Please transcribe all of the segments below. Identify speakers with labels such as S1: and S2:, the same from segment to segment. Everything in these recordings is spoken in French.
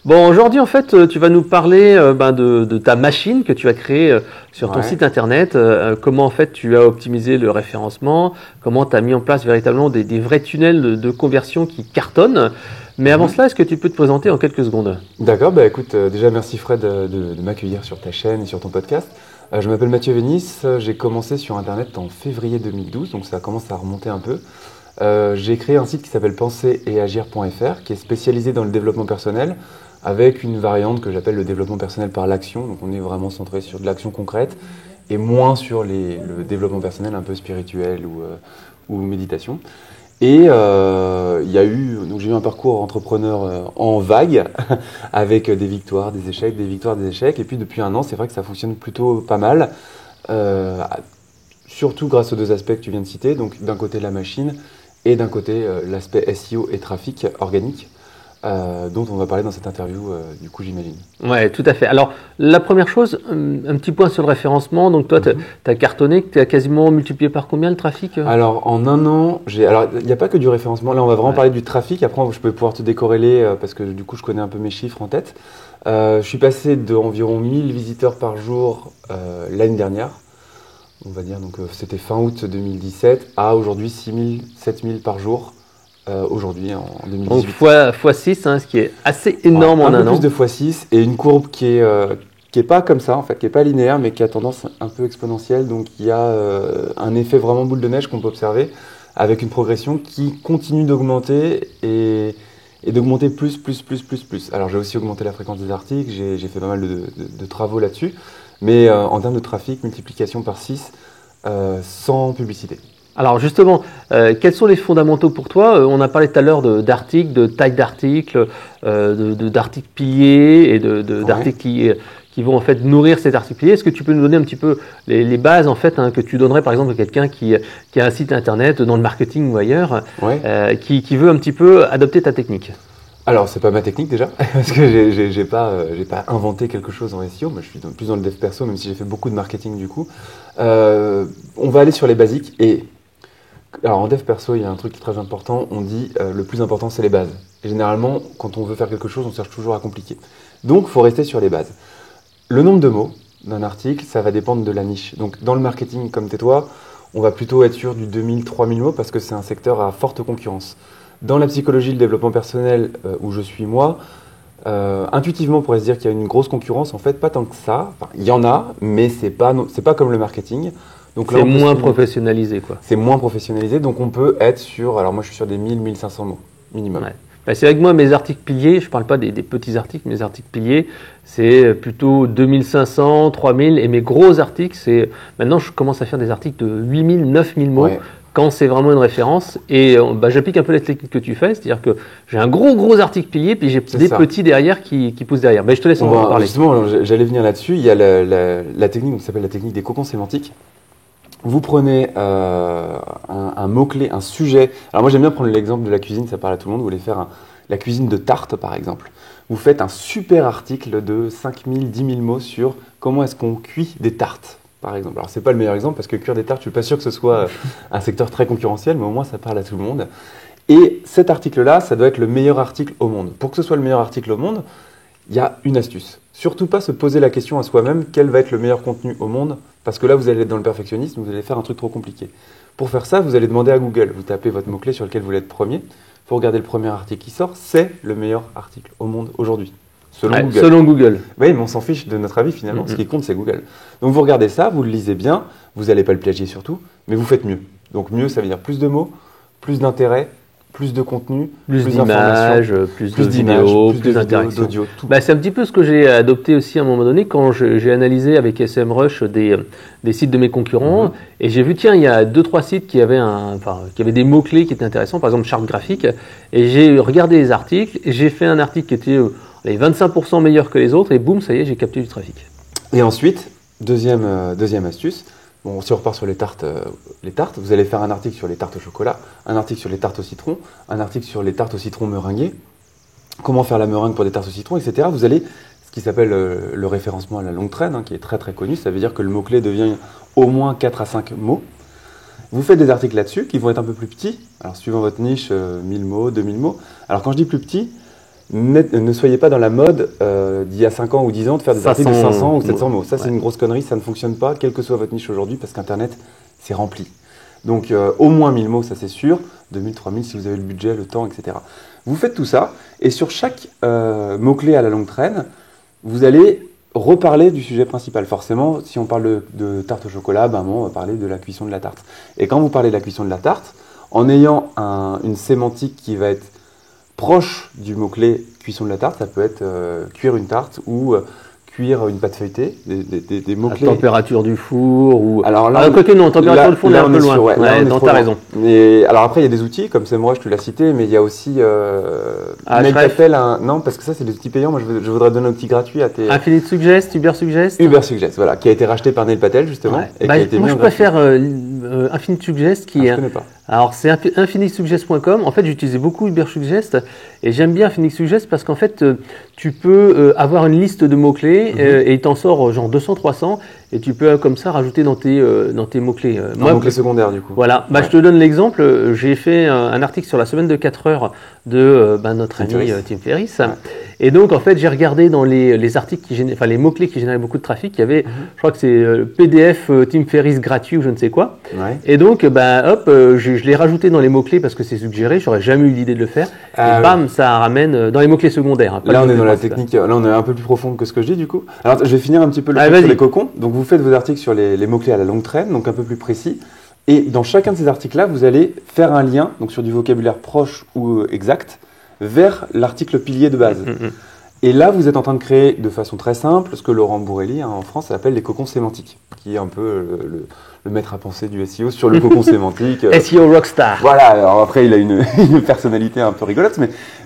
S1: Bon, aujourd'hui, en fait, tu vas nous parler de ta machine que tu as créée sur ton
S2: Ouais.
S1: site internet. Comment, en fait, tu as optimisé le référencement, comment tu as mis en place véritablement des vrais tunnels de conversion qui cartonnent. Mais avant
S2: Mhm.
S1: cela, est-ce que tu peux te présenter en quelques secondes?
S2: D'accord, bah écoute, déjà merci Fred de m'accueillir sur ta chaîne et sur ton podcast. Je m'appelle Mathieu Vénis, j'ai commencé sur Internet en février 2012, donc ça commence à remonter un peu. J'ai créé un site qui s'appelle pensereetagir.fr, qui est spécialisé dans le développement personnel, avec une variante que j'appelle le développement personnel par l'action. Donc on est vraiment centré sur de l'action concrète et moins sur le développement personnel un peu spirituel ou méditation. Et donc j'ai eu un parcours entrepreneur en vague, avec des victoires, des échecs, des victoires, des échecs. Et puis depuis un an, c'est vrai que ça fonctionne plutôt pas mal, euh, surtout grâce aux deux aspects que tu viens de citer. Donc d'un côté la machine et d'un côté l'aspect SEO et trafic organique, dont on va parler dans cette interview, du coup j'imagine.
S1: Ouais, tout à fait. Alors, la première chose, un petit point sur le référencement. Donc, toi, tu
S2: Mhm.
S1: as cartonné, tu as quasiment multiplié par combien le trafic?
S2: Alors, en un an, alors il n'y a pas que du référencement. Là, on va vraiment
S1: Ouais.
S2: parler du trafic. Après, je peux pouvoir te décorréler parce que du coup, je connais un peu mes chiffres en tête. Je suis passé d'environ 1000 visiteurs par jour l'année dernière, on va dire. Donc, c'était fin août 2017 à aujourd'hui 6000, 7000 par jour aujourd'hui en
S1: Donc,
S2: 2018.
S1: fois 6, ce qui est assez
S2: Ouais,
S1: énorme en
S2: un peu
S1: un
S2: plus
S1: an.
S2: de x6 et une courbe qui est pas comme ça en fait, qui est pas linéaire mais qui a tendance un peu exponentielle. Donc il y a un effet vraiment boule de neige qu'on peut observer avec une progression qui continue d'augmenter et d'augmenter plus. Alors j'ai aussi augmenté la fréquence des articles, j'ai fait pas mal de travaux là-dessus, mais en termes de trafic, multiplication par 6 sans publicité.
S1: Alors justement, quels sont les fondamentaux pour toi? On a parlé tout à l'heure d'articles, de taille d'articles, d'articles piliers et
S2: Ouais.
S1: d'articles qui vont en fait nourrir cet article pilier. Est-ce que tu peux nous donner un petit peu les bases en fait que tu donnerais par exemple à quelqu'un qui a un site internet dans le marketing ou ailleurs,
S2: Ouais.
S1: qui veut un petit peu adopter ta technique?
S2: Alors, c'est pas ma technique déjà, parce que j'ai pas inventé quelque chose en SEO. Moi, je suis plus dans le dev perso, même si j'ai fait beaucoup de marketing du coup. On va aller sur les basiques. Et alors, en dev perso, il y a un truc qui est très important. On dit le plus important, c'est les bases. Et généralement, quand on veut faire quelque chose, on cherche toujours à compliquer. Donc, faut rester sur les bases. Le nombre de mots d'un article, ça va dépendre de la niche. Donc, dans le marketing, comme tais-toi, on va plutôt être sur du 2000, 3000 mots parce que c'est un secteur à forte concurrence. Dans la psychologie, le développement personnel, où je suis moi, intuitivement, on pourrait se dire qu'il y a une grosse concurrence. En fait, pas tant que ça. Enfin, il y en a, mais c'est pas comme le marketing. Donc là,
S1: C'est
S2: on peut se
S1: moins
S2: limiter.
S1: professionnalisé quoi.
S2: C'est moins professionnalisé, donc on peut être sur. Alors moi, je suis sur des 1000, 1500 mots minimum.
S1: Ouais. Bah, c'est vrai que moi, mes articles piliers, je ne parle pas des petits articles, mes articles piliers, c'est plutôt 2500, 3000. Et mes gros articles, maintenant, je commence à faire des articles de 8000, 9000 mots
S2: Ouais,
S1: quand c'est vraiment une référence. Et j'applique un peu la technique que tu fais, c'est-à-dire que j'ai un gros article pilier, puis j'ai
S2: c'est
S1: des
S2: ça.
S1: petits derrière qui poussent derrière. Mais je te laisse en parler.
S2: Justement, j'allais venir là-dessus. Il y a la technique qui s'appelle la technique des cocons sémantiques. Vous prenez un mot-clé, un sujet. Alors moi j'aime bien prendre l'exemple de la cuisine, ça parle à tout le monde. Vous voulez faire la cuisine de tarte par exemple. Vous faites un super article de 5000, 10 000 mots sur comment est-ce qu'on cuit des tartes par exemple. Alors c'est pas le meilleur exemple parce que cuire des tartes, je suis pas sûr que ce soit un secteur très concurrentiel, mais au moins ça parle à tout le monde. Et cet article-là, ça doit être le meilleur article au monde. Pour que ce soit le meilleur article au monde, il y a une astuce. Surtout pas se poser la question à soi-même quel va être le meilleur contenu au monde, parce que là vous allez être dans le perfectionnisme, vous allez faire un truc trop compliqué. Pour faire ça, vous allez demander à Google, vous tapez votre mot-clé sur lequel vous voulez être premier, vous regardez le premier article qui sort, c'est le meilleur article au monde aujourd'hui, selon
S1: Ouais,
S2: Google.
S1: selon Google.
S2: Oui, mais on s'en fiche de notre avis finalement, ce qui compte c'est Google. Donc vous regardez ça, vous le lisez bien, vous n'allez pas le plagier surtout, mais vous faites mieux. Donc mieux, ça veut dire plus de mots, plus d'intérêt, plus de contenu,
S1: Plus
S2: plus d'informations,
S1: d'images, plus de
S2: d'images,
S1: vidéos,
S2: plus de
S1: plus
S2: vidéos,
S1: d'interactions.
S2: d'audio, tout.
S1: Bah, c'est un petit peu ce que j'ai adopté aussi à un moment donné quand j'ai analysé avec SEMrush des sites de mes concurrents et j'ai vu, tiens, il y a 2-3 sites qui avaient des mots-clés qui étaient intéressants, par exemple charte graphique, et j'ai regardé les articles et j'ai fait un article qui était les 25% meilleur que les autres et boum, ça y est, j'ai capté du trafic.
S2: Et ensuite, deuxième astuce, bon, si on repart sur les tartes, vous allez faire un article sur les tartes au chocolat, un article sur les tartes au citron, un article sur les tartes au citron meringuées, comment faire la meringue pour des tartes au citron, etc. Vous allez, ce qui s'appelle le référencement à la longue traîne, qui est très très connu, ça veut dire que le mot-clé devient au moins 4 à 5 mots. Vous faites des articles là-dessus qui vont être un peu plus petits, alors suivant votre niche, 1000 mots, 2000 mots. Alors quand je dis plus petit, ne soyez pas dans la mode d'il y a 5 ans ou 10 ans de faire des articles de 500 ou 700 mots. Ça, c'est une grosse connerie, ça ne fonctionne pas, quelle que soit votre niche aujourd'hui, parce qu'Internet, c'est rempli. Donc, au moins 1000 mots, ça c'est sûr, 2000, 3000 si vous avez le budget, le temps, etc. Vous faites tout ça, et sur chaque mot-clé à la longue traîne, vous allez reparler du sujet principal. Forcément, si on parle de tarte au chocolat, on va parler de la cuisson de la tarte. Et quand vous parlez de la cuisson de la tarte, en ayant une sémantique qui va être proche du mot-clé cuisson de la tarte, ça peut être cuire une tarte ou cuire une pâte feuilletée, des mots-clés.
S1: La température du four ou...
S2: Alors là,
S1: côté non, température du four, on est un peu loin. Non, t'as raison.
S2: Et alors après, il y a des outils comme SEMrush, tu l'as cité, mais il y a aussi non, parce que ça, c'est des outils payants. Moi, je voudrais donner un outil gratuit à tes...
S1: Infinite Suggest, Ubersuggest.
S2: Ubersuggest, voilà, qui a été racheté par Neil Patel, justement.
S1: Ouais.
S2: Et qui a été
S1: moi, je préfère Infinite Suggest qui
S2: je connais pas.
S1: Alors, c'est infinitesuggest.com. En fait, j'utilisais beaucoup Ubersuggest et j'aime bien Infinite Suggest parce qu'en fait, tu peux avoir une liste de mots-clés et il t'en sort genre 200, 300 et tu peux comme ça rajouter dans tes mots-clés.
S2: Mots-clés secondaires, du coup.
S1: Voilà. Je te donne l'exemple. J'ai fait un article sur la semaine de 4 heures de notre ami Tim Ferriss. Ouais. Et donc, en fait, j'ai regardé dans les articles les mots-clés qui généraient beaucoup de trafic. Il y avait, je crois que c'est PDF Tim Ferriss gratuit ou je ne sais quoi. Ouais. Et donc, je l'ai rajouté dans les mots-clés parce que c'est suggéré. J'aurais jamais eu l'idée de le faire. Et bam, ça ramène dans les mots-clés secondaires. Hein,
S2: là, on est dans la technique. Là, on est un peu plus profond que ce que je dis, du coup. Alors, je vais finir un petit peu le truc sur les cocons. Donc, vous faites vos articles sur les mots-clés à la longue traîne, donc un peu plus précis. Et dans chacun de ces articles-là, vous allez faire un lien, donc sur du vocabulaire proche ou exact, vers l'article pilier de base. Et là, vous êtes en train de créer de façon très simple ce que Laurent Bourrelli, en France, appelle les cocons sémantiques, qui est un peu le maître à penser du SEO sur le cocon sémantique.
S1: SEO rockstar.
S2: Voilà, alors après, il a une personnalité un peu rigolote,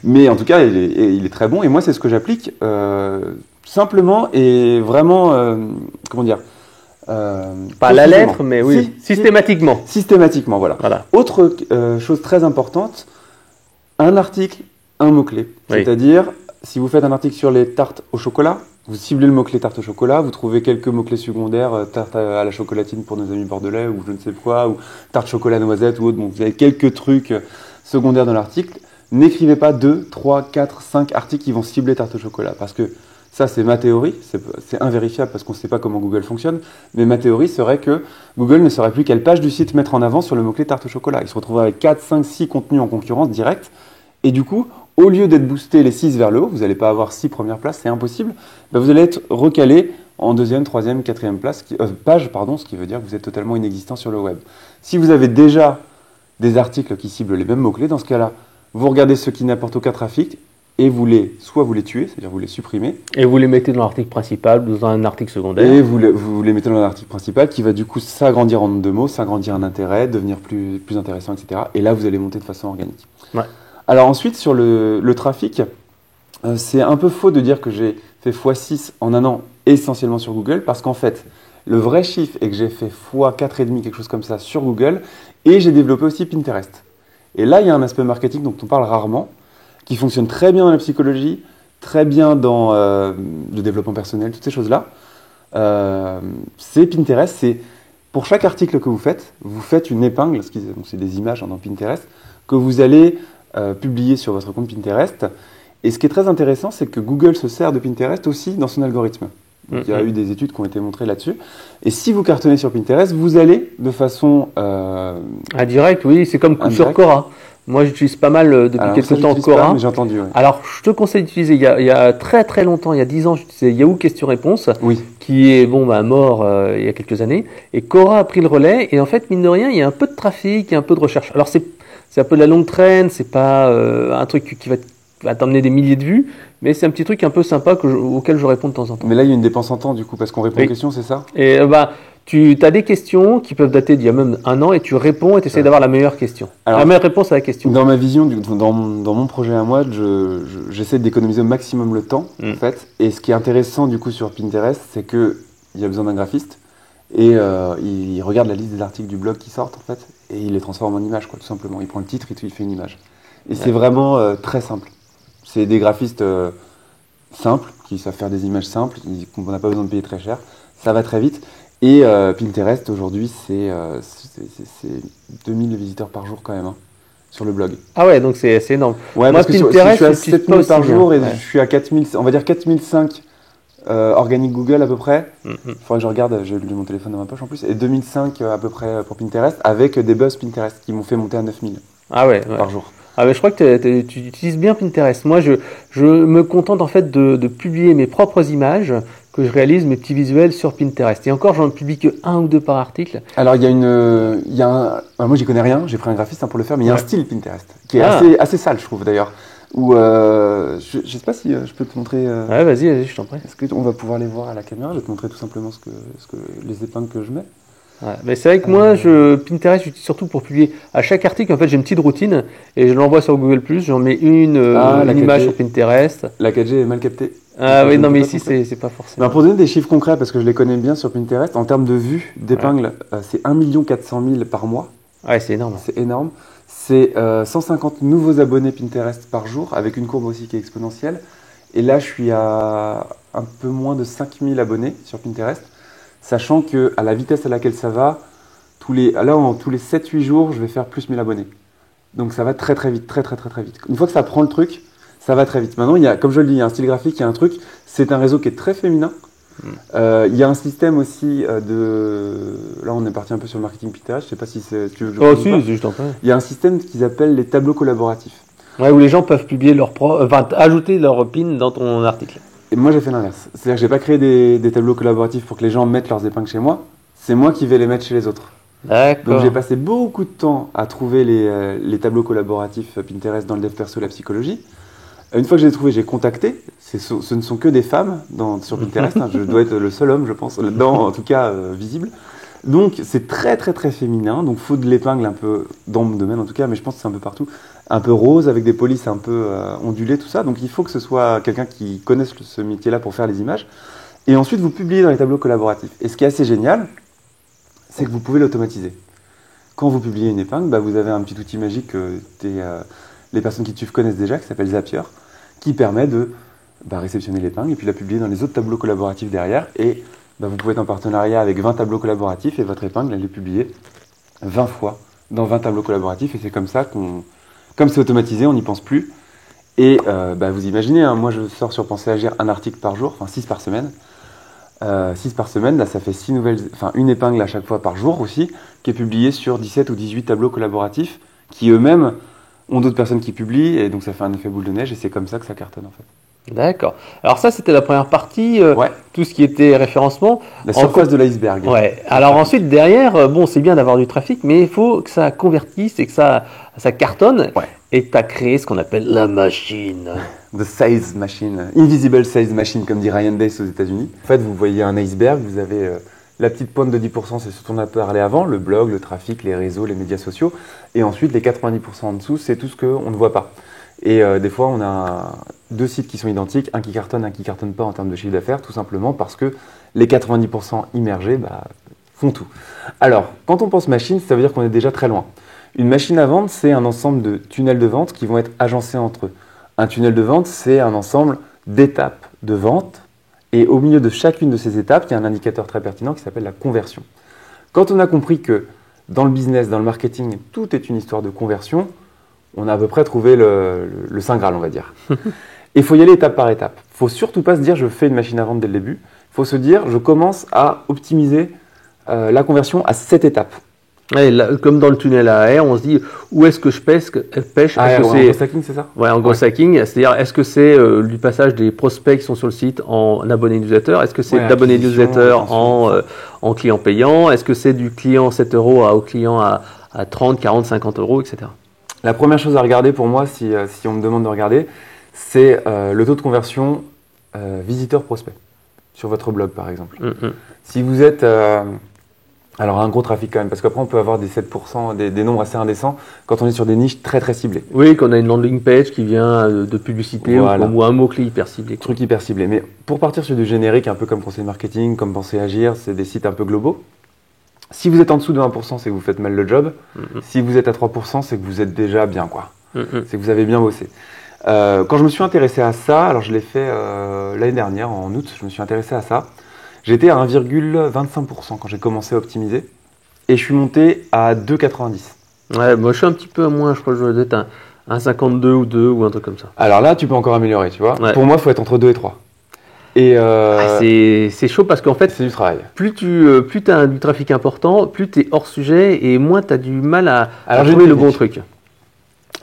S2: mais en tout cas, il est très bon. Et moi, c'est ce que j'applique simplement et vraiment, comment dire,
S1: pas la lettre, mais oui, systématiquement.
S2: Systématiquement, voilà. Autre chose très importante, un article, un mot-clé. Oui. C'est-à-dire, si vous faites un article sur les tartes au chocolat, vous ciblez le mot-clé tarte au chocolat, vous trouvez quelques mots-clés secondaires, tarte à la chocolatine pour nos amis bordelais, ou je ne sais quoi, ou tarte chocolat noisette, ou autre. Bon, vous avez quelques trucs secondaires dans l'article. N'écrivez pas 2, 3, 4, 5 articles qui vont cibler tarte au chocolat, parce que ça, c'est ma théorie, c'est invérifiable parce qu'on ne sait pas comment Google fonctionne, mais ma théorie serait que Google ne saurait plus quelle page du site mettre en avant sur le mot-clé tarte au chocolat. Il se retrouverait avec 4, 5, 6 contenus en concurrence directe, et du coup, au lieu d'être boosté les 6 vers le haut, vous n'allez pas avoir 6 premières places, c'est impossible, vous allez être recalé en 2e, 3e, 4e page, ce qui veut dire que vous êtes totalement inexistant sur le web. Si vous avez déjà des articles qui ciblent les mêmes mots-clés, dans ce cas-là, vous regardez ceux qui n'apportent aucun trafic, et soit vous les tuez, c'est-à-dire vous les supprimez.
S1: Et vous les mettez dans l'article principal ou dans un article secondaire.
S2: Et vous les mettez dans l'article principal qui va du coup s'agrandir en nombre de mots, s'agrandir en intérêt, devenir plus intéressant, etc. Et là, vous allez monter de façon organique. Ouais. Alors ensuite, sur le trafic, c'est un peu faux de dire que j'ai fait x6 en un an essentiellement sur Google, parce qu'en fait, le vrai chiffre est que j'ai fait x4,5, quelque chose comme ça, sur Google, et j'ai développé aussi Pinterest. Et là, il y a un aspect marketing dont on parle rarement, qui fonctionne très bien dans la psychologie, très bien dans le développement personnel, toutes ces choses-là. C'est Pinterest, c'est pour chaque article que vous faites une épingle, donc c'est des images dans Pinterest, que vous allez publier sur votre compte Pinterest. Et ce qui est très intéressant, c'est que Google se sert de Pinterest aussi dans son algorithme. Donc, il y a eu des études qui ont été montrées là-dessus. Et si vous cartonnez sur Pinterest, vous allez de façon...
S1: indirect, oui, c'est comme sur Quora. Moi, j'utilise pas mal depuis quelques temps Quora.
S2: Mais j'ai entendu. Ouais.
S1: Alors, je te conseille d'utiliser. Il y a très très longtemps, il y a 10 ans, j'utilisais Yahoo Question-Réponse, qui est mort il y a quelques années. Et Quora a pris le relais. Et en fait, mine de rien, il y a un peu de trafic, il y a un peu de recherche. Alors, c'est un peu de la longue traîne, c'est pas un truc qui va t'emmener des milliers de vues, mais c'est un petit truc un peu sympa auquel je réponds de temps en temps.
S2: Mais là, il y a une dépense en temps, du coup, parce qu'on répond aux questions, c'est ça?
S1: Et tu as des questions qui peuvent dater d'il y a même un an et tu réponds et tu essaies d'avoir la meilleure question. Alors, la meilleure réponse à la question.
S2: Dans ma vision, dans mon projet à moi, j'essaie d'économiser au maximum le temps, en fait. Et ce qui est intéressant, du coup, sur Pinterest, c'est qu'il y a besoin d'un graphiste et il regarde la liste des articles du blog qui sortent, en fait, et il les transforme en images, quoi, tout simplement. Il prend le titre et il fait une image. Et c'est vraiment très simple. C'est des graphistes simples, qui savent faire des images simples, on n'a pas besoin de payer très cher, ça va très vite. Et Pinterest, aujourd'hui, c'est 2000 visiteurs par jour quand même, sur le blog.
S1: Ah ouais, donc c'est énorme.
S2: Ouais,
S1: Moi,
S2: parce que je
S1: Pinterest,
S2: suis à
S1: j'utilise
S2: 7000
S1: pas
S2: par
S1: aussi bien.
S2: jour et
S1: Ouais.
S2: je suis à 4000, on va dire 4005 organique Google à peu près. Faudrait que je regarde, j'ai mon téléphone dans ma poche en plus. Et 2005 à peu près pour Pinterest avec des buzz Pinterest qui m'ont fait monter à 9000
S1: Ah ouais.
S2: par jour.
S1: Ah mais je crois que tu utilises bien Pinterest. Moi, je me contente en fait de publier mes propres images, que je réalise mes petits visuels sur Pinterest. Et encore, j'en publie que 1 ou 2 par article.
S2: Alors il y a moi j'y connais rien, j'ai pris un graphiste pour le faire, mais il y a un style Pinterest qui est assez sale je trouve d'ailleurs. Où je sais pas si je peux te montrer.
S1: Ouais, vas-y, je t'en prie.
S2: Est-ce qu'on va pouvoir les voir à la caméra? Je vais te montrer tout simplement les épingles que je mets.
S1: Ouais, mais c'est vrai que moi, Pinterest, j'utilise surtout pour publier à chaque article. En fait, j'ai une petite routine et je l'envoie sur Google+. J'en mets une image sur Pinterest.
S2: La 4G est mal captée.
S1: Ah oui, non, mais ici, c'est pas forcément.
S2: Ben, pour donner des chiffres concrets, parce que je les connais bien sur Pinterest, en termes de vues d'épingles, c'est 1 400 000 par mois.
S1: Ouais, c'est énorme.
S2: C'est énorme. C'est 150 nouveaux abonnés Pinterest par jour, avec une courbe aussi qui est exponentielle. Et là, je suis à un peu moins de 5000 abonnés sur Pinterest, sachant qu'à la vitesse à laquelle ça va, tous les 7-8 jours, je vais faire plus 1000 abonnés. Donc ça va très très vite, très vite. Une fois que ça prend le truc, ça va très vite. Maintenant, comme je le dis, il y a un style graphique, il y a un truc. C'est un réseau qui est très féminin. Il y a un système aussi Là, on est parti un peu sur le marketing Pinterest. Je sais pas si tu veux que je
S1: Oh,
S2: parle.
S1: si, je t'en prie.
S2: Il y a un système qu'ils appellent les tableaux collaboratifs.
S1: Ouais, où les gens peuvent publier ajouter leur pin dans ton article.
S2: Et moi, j'ai fait l'inverse. C'est-à-dire que j'ai pas créé des tableaux collaboratifs pour que les gens mettent leurs épingles chez moi. C'est moi qui vais les mettre chez les autres.
S1: D'accord.
S2: Donc j'ai passé beaucoup de temps à trouver les tableaux collaboratifs Pinterest dans le dev perso et la psychologie. Une fois que j'ai trouvé, j'ai contacté. Ce ne sont que des femmes sur Pinterest. Je dois être le seul homme, je pense, là-dedans, en tout cas visible. Donc c'est très féminin. Donc faut de l'épingle un peu dans mon domaine en tout cas, mais je pense que c'est un peu partout. Un peu rose avec des polices un peu ondulées, tout ça. Donc il faut que ce soit quelqu'un qui connaisse ce métier-là pour faire les images. Et ensuite vous publiez dans les tableaux collaboratifs. Et ce qui est assez génial, c'est que vous pouvez l'automatiser. Quand vous publiez une épingle, vous avez un petit outil magique que les personnes qui te suivent connaissent déjà, qui s'appelle Zapier, qui permet de réceptionner l'épingle et puis la publier dans les autres tableaux collaboratifs derrière. Et vous pouvez être en partenariat avec 20 tableaux collaboratifs et votre épingle, elle est publiée 20 fois dans 20 tableaux collaboratifs. Et c'est comme ça comme c'est automatisé, on n'y pense plus. Et vous imaginez, hein, moi je sors sur Penser Agir un article par jour, enfin 6 par semaine. 6 par semaine, là ça fait une épingle à chaque fois par jour aussi, qui est publiée sur 17 ou 18 tableaux collaboratifs, qui eux-mêmes ont d'autres personnes qui publient, et donc ça fait un effet boule de neige, et c'est comme ça que ça cartonne en fait.
S1: D'accord. Alors ça, c'était la première partie,
S2: Ouais.
S1: tout ce qui était référencement.
S2: La surface de l'iceberg.
S1: Ouais. Alors ensuite, derrière, c'est bien d'avoir du trafic, mais il faut que ça convertisse et que ça cartonne.
S2: Ouais.
S1: Et tu as créé ce qu'on appelle la machine.
S2: The Size Machine, Invisible Size Machine, comme dit Ryan Dace aux États-Unis. En fait, vous voyez un iceberg, vous avez la petite pointe de 10%, c'est ce dont on a parlé avant, le blog, le trafic, les réseaux, les médias sociaux. Et ensuite, les 90% en dessous, c'est tout ce qu'on ne voit pas. Et des fois, on a 2 sites qui sont identiques, un qui cartonne pas en termes de chiffre d'affaires, tout simplement parce que les 90% immergés font tout. Alors, quand on pense machine, ça veut dire qu'on est déjà très loin. Une machine à vendre, c'est un ensemble de tunnels de vente qui vont être agencés entre eux. Un tunnel de vente, c'est un ensemble d'étapes de vente. Et au milieu de chacune de ces étapes, il y a un indicateur très pertinent qui s'appelle la conversion. Quand on a compris que dans le business, dans le marketing, tout est une histoire de conversion, on a à peu près trouvé le Saint Graal, on va dire. Et il faut y aller étape par étape. Il ne faut surtout pas se dire je fais une machine à vendre dès le début. Il faut se dire je commence à optimiser la conversion à cette étape.
S1: Ouais, là, comme dans le tunnel à air, on se dit où est-ce que je pêche.
S2: En gros hacking, c'est ça?
S1: Ouais, en gros hacking, c'est-à-dire est-ce que c'est du passage des prospects qui sont sur le site en abonnés newsletter? Est-ce que c'est d'abonnés newsletter en client payant? Est-ce que c'est du client 7 euros au client à 30, 40, 50 euros, etc.
S2: La première chose à regarder pour moi, si on me demande de regarder, c'est le taux de conversion visiteur-prospect sur votre blog par exemple. Si vous êtes... alors un gros trafic quand même, parce qu'après on peut avoir des 7%, des nombres assez indécents quand on est sur des niches très ciblées.
S1: Oui, qu'on a une landing page qui vient de publicité ou un mot-clé hyper ciblé.
S2: Truc hyper ciblé. Mais pour partir sur du générique, un peu comme conseil marketing, comme Penser Agir, c'est des sites un peu globaux. Si vous êtes en dessous de 1%, c'est que vous faites mal le job. Si vous êtes à 3%, c'est que vous êtes déjà bien, quoi. C'est que vous avez bien bossé. Quand je me suis intéressé à ça, alors je l'ai fait l'année dernière, en août, je me suis intéressé à ça. J'étais à 1,25% quand j'ai commencé à optimiser et je suis monté à 2,90%.
S1: Ouais, moi je suis un petit peu moins, je crois que je dois être un 52 ou 2 ou un truc comme ça.
S2: Alors là, tu peux encore améliorer, tu vois.
S1: Ouais.
S2: Pour moi, il faut être entre 2 et 3. Et
S1: C'est chaud parce qu'en fait,
S2: c'est du travail.
S1: plus tu as du trafic important, plus tu es hors sujet et moins tu as du mal à
S2: Alors, j'ai
S1: trouver
S2: une
S1: le bon
S2: technique.
S1: truc.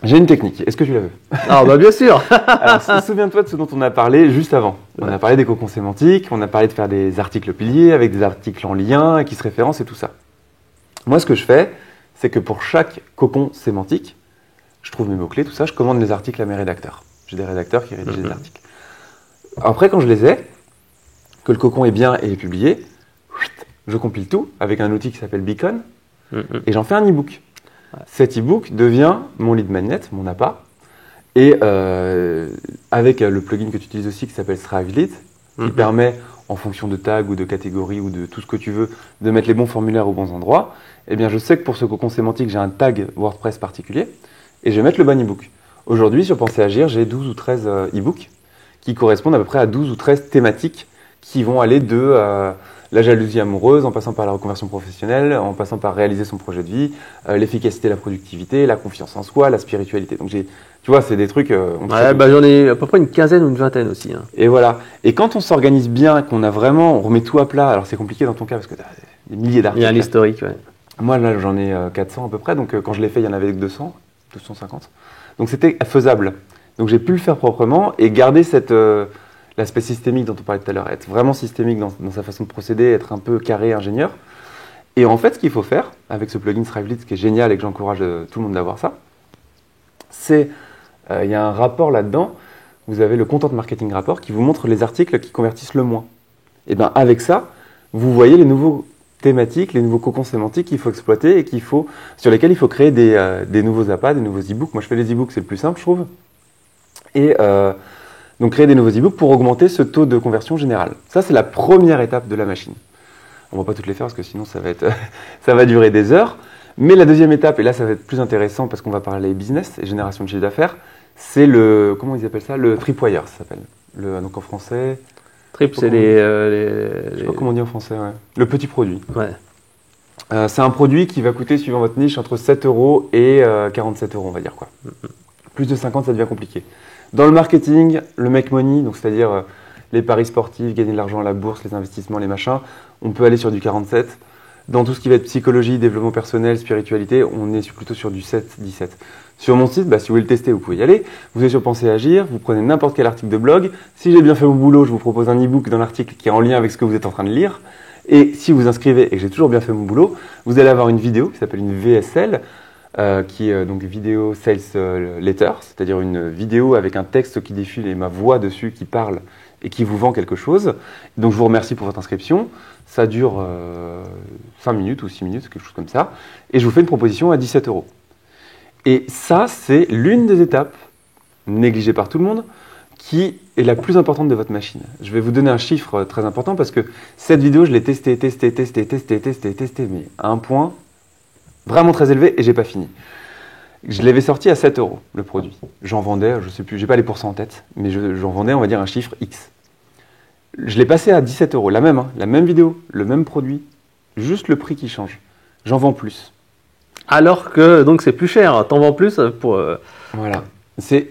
S2: J'ai une technique. Est-ce que tu la veux?
S1: Ah bah bien sûr.
S2: Alors, souviens-toi de ce dont on a parlé juste avant. On a parlé des cocons sémantiques, on a parlé de faire des articles piliers avec des articles en lien qui se référencent et tout ça. Moi, ce que je fais, c'est que pour chaque cocon sémantique, je trouve mes mots-clés, tout ça, je commande les articles à mes rédacteurs. J'ai des rédacteurs qui rédigent des articles. Après, quand je les ai, que le cocon est bien et est publié, je compile tout avec un outil qui s'appelle Beacon et j'en fais un e-book. Cet e-book devient mon lead magnet, mon appât, et avec le plugin que tu utilises aussi qui s'appelle Strive Lead, qui permet, en fonction de tags ou de catégories ou de tout ce que tu veux, de mettre les bons formulaires aux bons endroits, eh bien je sais que pour ce cocon sémantique, j'ai un tag WordPress particulier et je vais mettre le bon e-book. Aujourd'hui, sur Penser Agir, j'ai 12 ou 13 e-books qui correspondent à peu près à 12 ou 13 thématiques qui vont aller de la jalousie amoureuse, en passant par la reconversion professionnelle, en passant par réaliser son projet de vie, l'efficacité, la productivité, la confiance en soi, la spiritualité. Donc tu vois, c'est des trucs.
S1: Ouais, bah, j'en ai à peu près une quinzaine ou une vingtaine aussi. Hein.
S2: Et voilà. Et quand on s'organise bien, qu'on a vraiment, on remet tout à plat. Alors c'est compliqué dans ton cas parce que tu as des milliers d'articles.
S1: Il y a un historique, ouais.
S2: Moi là, j'en ai 400 à peu près. Donc quand je l'ai fait, il y en avait que 200, 250. Donc c'était faisable. Donc j'ai pu le faire proprement et garder l'aspect systémique dont on parlait tout à l'heure, être vraiment systémique dans sa façon de procéder, être un peu carré, ingénieur. Et en fait, ce qu'il faut faire avec ce plugin Thrivelead, ce qui est génial et que j'encourage tout le monde d'avoir ça, c'est, il y a un rapport là-dedans, vous avez le Content Marketing Rapport qui vous montre les articles qui convertissent le moins. Et bien avec ça, vous voyez les nouveaux thématiques, les nouveaux cocons sémantiques qu'il faut exploiter et sur lesquels il faut créer des nouveaux appâts, des nouveaux e-books. Moi, je fais les e-books, c'est le plus simple, je trouve. Et donc créer des nouveaux e-books pour augmenter ce taux de conversion général. Ça, c'est la première étape de la machine. On ne va pas toutes les faire parce que sinon ça va durer des heures. Mais la deuxième étape, et là ça va être plus intéressant parce qu'on va parler business et génération de chiffre d'affaires, c'est comment ils appellent ça? Le tripwire, ça s'appelle. Donc en français...
S1: Trip, c'est
S2: je sais pas comment on dit en français, ouais. Le petit produit.
S1: Ouais.
S2: C'est un produit qui va coûter, suivant votre niche, entre 7 € et 47 €, on va dire quoi. Plus de 50, ça devient compliqué. Dans le marketing, le make money, donc c'est-à-dire les paris sportifs, gagner de l'argent à la bourse, les investissements, les machins, on peut aller sur du 47. Dans tout ce qui va être psychologie, développement personnel, spiritualité, on est plutôt sur du 7, 17. Sur mon site, si vous voulez le tester, vous pouvez y aller. Vous êtes sur Penser Agir, vous prenez n'importe quel article de blog. Si j'ai bien fait mon boulot, je vous propose un e-book dans l'article qui est en lien avec ce que vous êtes en train de lire. Et si vous inscrivez et que j'ai toujours bien fait mon boulot, vous allez avoir une vidéo qui s'appelle une VSL, qui est donc Video Sales Letter, c'est-à-dire une vidéo avec un texte qui défile et ma voix dessus qui parle et qui vous vend quelque chose. Donc je vous remercie pour votre inscription. Ça dure 5 minutes ou 6 minutes, quelque chose comme ça. Et je vous fais une proposition à 17 €. Et ça, c'est l'une des étapes, négligée par tout le monde, qui est la plus importante de votre machine. Je vais vous donner un chiffre très important parce que cette vidéo, je l'ai testée, mais à un point vraiment très élevé et j'ai pas fini. Je l'avais sorti à 7 € le produit. J'en vendais, je sais plus, j'ai pas les pourcents en tête, mais j'en vendais, on va dire, un chiffre X. Je l'ai passé à 17 €, la même vidéo, le même produit, juste le prix qui change. J'en vends plus.
S1: Alors que donc c'est plus cher, t'en vends plus pour.
S2: Voilà, c'est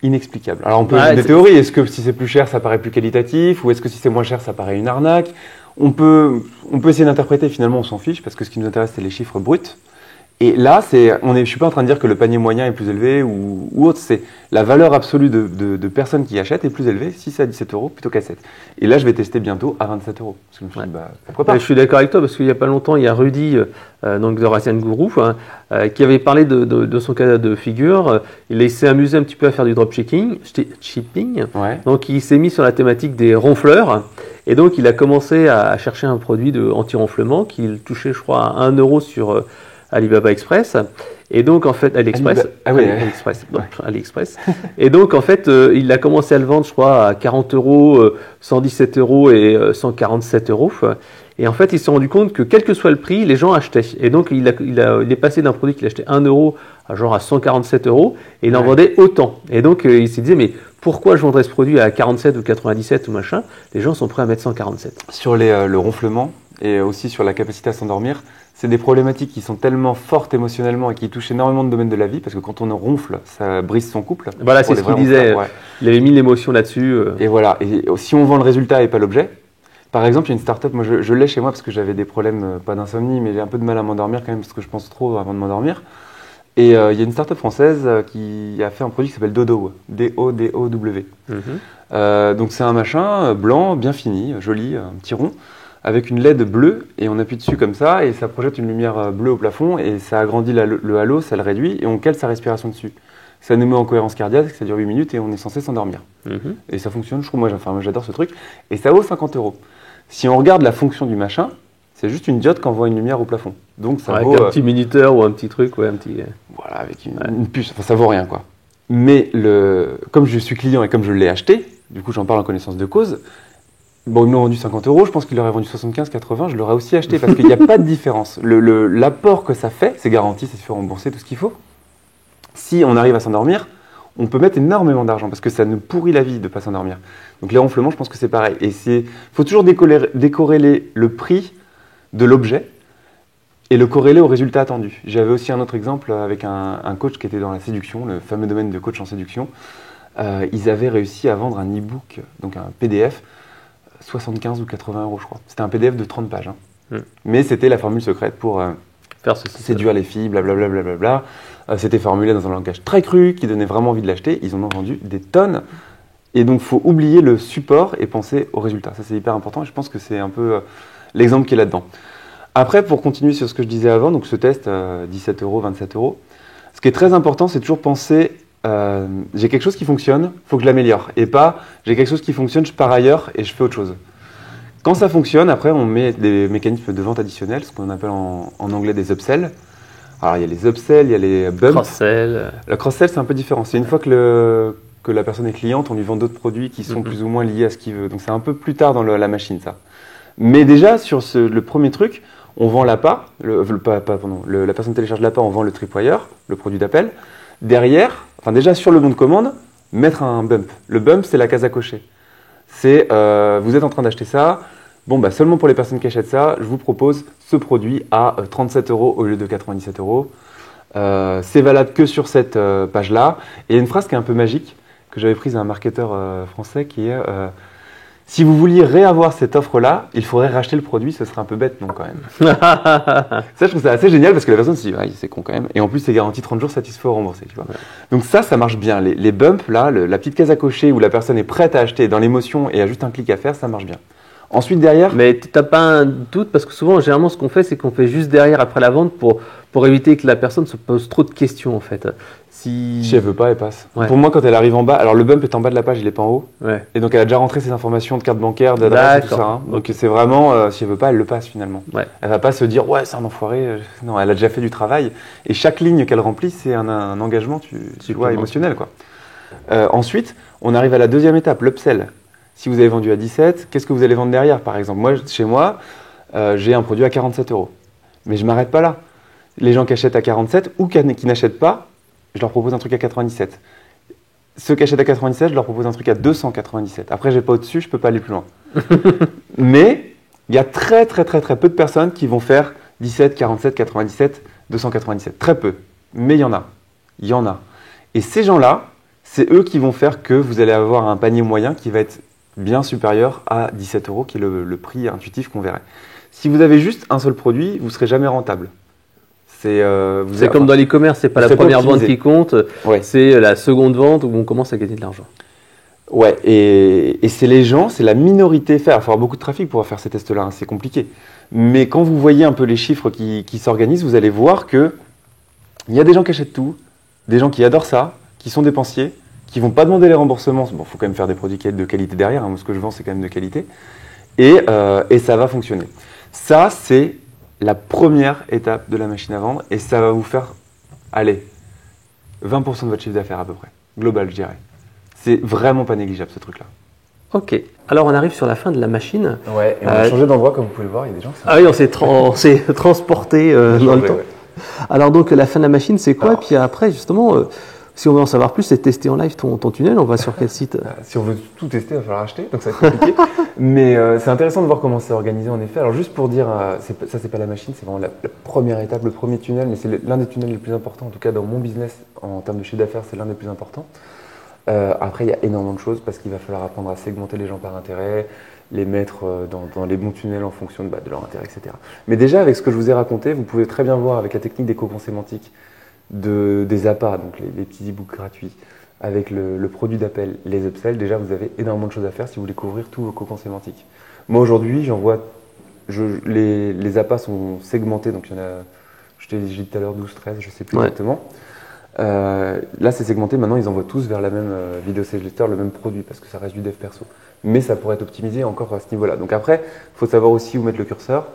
S2: inexplicable. Alors on peut avoir des théories. Est-ce que si c'est plus cher, ça paraît plus qualitatif, ou est-ce que si c'est moins cher, ça paraît une arnaque? On peut essayer d'interpréter. Finalement, on s'en fiche parce que ce qui nous intéresse, c'est les chiffres bruts. Et là, je suis pas en train de dire que le panier moyen est plus élevé ou autre. C'est la valeur absolue de personnes qui achètent est plus élevée si c'est à 17 € plutôt qu'à 7. Et là, je vais tester bientôt à 27 €. Parce que je me suis dit, pourquoi pas.
S1: Je suis d'accord avec toi parce qu'il y a pas longtemps, il y a Rudy, donc de Racine Guru, qui avait parlé de son cas de figure. Il s'est amusé un petit peu à faire du dropshipping.
S2: Ouais.
S1: Donc il s'est mis sur la thématique des ronfleurs. Et donc il a commencé à chercher un produit anti-ronflement qu'il touchait, je crois, à 1 € sur Alibaba Express. Et donc en fait, AliExpress. AliExpress. Et donc en fait, il a commencé à le vendre, je crois, à 40 €, 117 € et 147 €. Et en fait, il s'est rendu compte que quel que soit le prix, les gens achetaient. Et donc il est passé d'un produit qu'il achetait 1 € à 147 € et il en vendait autant. Et donc il s'est dit, mais pourquoi je vendrais ce produit à 47 ou 97 ou machin? Les gens sont prêts à mettre 147.
S2: Sur le ronflement et aussi sur la capacité à s'endormir, c'est des problématiques qui sont tellement fortes émotionnellement et qui touchent énormément de domaines de la vie, parce que quand on ronfle, ça brise son couple.
S1: Voilà, c'est ce qu'il disait. Ouais. Il avait mis l'émotion là-dessus.
S2: Et voilà. Et si on vend le résultat et pas l'objet, par exemple, il y a une start-up, moi je l'ai chez moi parce que j'avais des problèmes, pas d'insomnie, mais j'ai un peu de mal à m'endormir quand même parce que je pense trop avant de m'endormir. Et il y a une start-up française qui a fait un produit qui s'appelle Dodo, D-O-D-O-W. Donc c'est un machin blanc, bien fini, joli, un petit rond, avec une LED bleue, et on appuie dessus comme ça, et ça projette une lumière bleue au plafond, et ça agrandit le halo, ça le réduit, et on cale sa respiration dessus. Ça nous met en cohérence cardiaque, ça dure 8 minutes, et on est censé s'endormir. Et ça fonctionne, je trouve, moi j'adore ce truc, et ça vaut 50 €. Si on regarde la fonction du machin, c'est juste une diode qui envoie une lumière au plafond. Donc ça vaut...
S1: Avec un petit minuteur ou un petit truc, ouais, un petit...
S2: Voilà, avec une puce, enfin ça vaut rien, quoi. Mais comme je suis client et comme je l'ai acheté, du coup j'en parle en connaissance de cause, bon, ils m'ont vendu 50 €, je pense qu'il aurait vendu 75, 80, je l'aurais aussi acheté parce qu'il n'y a pas de différence. L'apport que ça fait, c'est garanti, c'est fait rembourser, tout ce qu'il faut. Si on arrive à s'endormir, on peut mettre énormément d'argent parce que ça nous pourrit la vie de ne pas s'endormir. Donc les ronflements, je pense que c'est pareil. Et il faut toujours décorréler le prix de l'objet et le corréler au résultat attendu. J'avais aussi un autre exemple avec un coach qui était dans la séduction, le fameux domaine de coach en séduction. Ils avaient réussi à vendre un e-book, donc un PDF, 75 ou 80 €, je crois. C'était un PDF de 30 pages. Mais c'était la formule secrète pour
S1: faire ceci,
S2: séduire les filles, blablabla. Bla. C'était formulé dans un langage très cru qui donnait vraiment envie de l'acheter. Ils en ont vendu des tonnes. Et donc, il faut oublier le support et penser au résultat. Ça, c'est hyper important et je pense que c'est un peu l'exemple qui est là-dedans. Après, pour continuer sur ce que je disais avant, donc ce test, 17 €, 27 €, ce qui est très important, c'est toujours penser j'ai quelque chose qui fonctionne, il faut que je l'améliore. Et pas j'ai quelque chose qui fonctionne, je pars ailleurs et je fais autre chose. Quand ça fonctionne, après, on met des mécanismes de vente additionnels, ce qu'on appelle en anglais des upsells. Alors, il y a les upsells, il y a les bumps.
S1: Cross-sell.
S2: Le cross-sell, c'est un peu différent. C'est une fois que la personne est cliente, on lui vend d'autres produits qui sont plus ou moins liés à ce qu'il veut. Donc, c'est un peu plus tard dans la machine, ça. Mais déjà, sur le premier truc, on vend l'appât. La personne télécharge l'appât, on vend le tripwire, le produit d'appel. Derrière, déjà sur le bon de commande, mettre un bump. Le bump, c'est la case à cocher. C'est vous êtes en train d'acheter ça. Bon, seulement pour les personnes qui achètent ça, je vous propose ce produit à 37 € au lieu de 97 €. C'est valable que sur cette page-là. Et il y a une phrase qui est un peu magique, que j'avais prise à un marketeur français, qui est si vous vouliez réavoir cette offre-là, il faudrait racheter le produit, ce serait un peu bête, non, quand même. Ça, je trouve ça assez génial parce que la personne se dit, c'est con quand même. Et en plus, c'est garanti 30 jours satisfait ou remboursé. Tu vois. Ouais. Donc ça marche bien. Les bumps, là, la petite case à cocher où la personne est prête à acheter dans l'émotion et a juste un clic à faire, ça marche bien. Ensuite, derrière...
S1: Mais tu n'as pas un doute parce que souvent, généralement, ce qu'on fait, c'est qu'on fait juste derrière, après la vente, pour éviter que la personne se pose trop de questions, en fait.
S2: Si elle veut pas, elle passe. Ouais. Pour moi, quand elle arrive en bas, alors le bump est en bas de la page, il est pas en haut.
S1: Ouais.
S2: Et donc, elle a déjà rentré ses informations de carte bancaire, d'adresse et tout ça. Hein. Donc, c'est vraiment, si elle veut pas, elle le passe finalement. Ouais. Elle va pas se dire, ouais, c'est un enfoiré. Non, elle a déjà fait du travail. Et chaque ligne qu'elle remplit, c'est un engagement, tu vois, émotionnel, quoi. Ensuite, on arrive à la deuxième étape, l'upsell. Si vous avez vendu à 17, qu'est-ce que vous allez vendre derrière, par exemple? Moi, chez moi, j'ai un produit à 47 €. Mais je ne m'arrête pas là. Les gens qui achètent à 47 ou qui n'achètent pas, je leur propose un truc à 97. Ceux qui achètent à 97, je leur propose un truc à 297. Après, je n'ai pas au-dessus, je ne peux pas aller plus loin. Mais il y a très peu de personnes qui vont faire 17, 47, 97, 297. Très peu. Mais il y en a. Il y en a. Et ces gens-là, c'est eux qui vont faire que vous allez avoir un panier moyen qui va être bien supérieur à 17 €, qui est le prix intuitif qu'on verrait. Si vous avez juste un seul produit, vous ne serez jamais rentable. C'est
S1: comme dans l'e-commerce, c'est pas la première vente qui compte, c'est la seconde vente où on commence à gagner de l'argent.
S2: Ouais, et c'est les gens, c'est la minorité. Il faut avoir beaucoup de trafic pour faire ces tests-là, hein, c'est compliqué. Mais quand vous voyez un peu les chiffres qui s'organisent, vous allez voir qu'il y a des gens qui achètent tout, des gens qui adorent ça, qui sont dépensiers, qui ne vont pas demander les remboursements. Bon, il faut quand même faire des produits de qualité derrière. Hein. Moi, ce que je vends, c'est quand même de qualité. Et ça va fonctionner. Ça, c'est la première étape de la machine à vendre. Et ça va vous faire, 20% de votre chiffre d'affaires à peu près. Global, je dirais. C'est vraiment pas négligeable, ce truc-là.
S1: Ok. Alors, on arrive sur la fin de la machine.
S2: Ouais, et on a changé d'endroit, comme vous pouvez le voir. Il y a des gens qui sont...
S1: Ah oui, on s'est transporté dans le temps. Ouais. Alors, donc, la fin de la machine, c'est quoi? Et puis après, justement... Si on veut en savoir plus et tester en live ton tunnel, on va sur quel site?
S2: Si on veut tout tester, il va falloir acheter, donc ça va être compliqué. Mais c'est intéressant de voir comment c'est organisé en effet. Alors juste pour dire, ça c'est pas la machine, c'est vraiment la première étape, le premier tunnel, mais c'est l'un des tunnels les plus importants, en tout cas dans mon business, en termes de chiffre d'affaires, c'est l'un des plus importants. Après, il y a énormément de choses parce qu'il va falloir apprendre à segmenter les gens par intérêt, les mettre dans les bons tunnels en fonction de leur intérêt, etc. Mais déjà, avec ce que je vous ai raconté, vous pouvez très bien voir avec la technique des cocons sémantiques, des appâts, donc les petits e-books gratuits, avec le produit d'appel, les upsells, déjà vous avez énormément de choses à faire si vous voulez couvrir tous vos cocons sémantiques. Moi aujourd'hui, les appâts sont segmentés, donc il y en a, je t'ai dit tout à l'heure 12, 13, je ne sais plus exactement. Là c'est segmenté, maintenant ils envoient tous vers la même vidéo sales letter, le même produit, parce que ça reste du dev perso. Mais ça pourrait être optimisé encore à ce niveau-là. Donc après, il faut savoir aussi où mettre le curseur.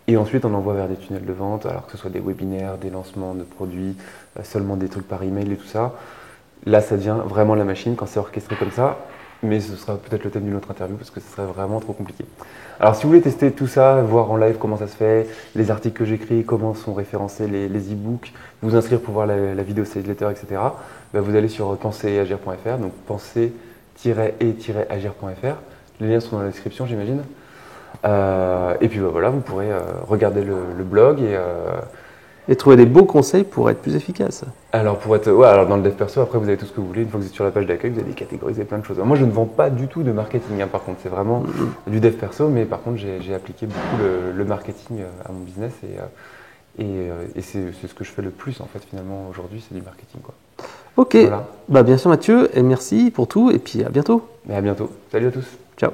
S2: Et ensuite, on envoie vers des tunnels de vente, alors que ce soit des webinaires, des lancements de produits, seulement des trucs par email et tout ça. Là, ça devient vraiment la machine quand c'est orchestré comme ça. Mais ce sera peut-être le thème d'une autre interview parce que ce serait vraiment trop compliqué. Alors, si vous voulez tester tout ça, voir en live comment ça se fait, les articles que j'écris, comment sont référencés les e-books, vous inscrire pour voir la vidéo sales letter, etc., bah, vous allez sur penser-agir.fr, donc penser-et-agir.fr. Les liens sont dans la description, j'imagine. Et puis bah, voilà, vous pourrez regarder le blog
S1: et trouver des beaux conseils pour être plus efficace.
S2: Alors alors dans le dev perso, après vous avez tout ce que vous voulez. Une fois que vous êtes sur la page d'accueil, vous allez catégoriser plein de choses. Alors, moi, je ne vends pas du tout de marketing. Par contre, c'est vraiment du dev perso, mais par contre, j'ai appliqué beaucoup le marketing à mon business et c'est ce que je fais le plus en fait finalement aujourd'hui, c'est du marketing quoi.
S1: Ok. Voilà. Bah bien sûr Mathieu, et merci pour tout et puis à bientôt.
S2: Et à bientôt. Salut à tous.
S1: Ciao.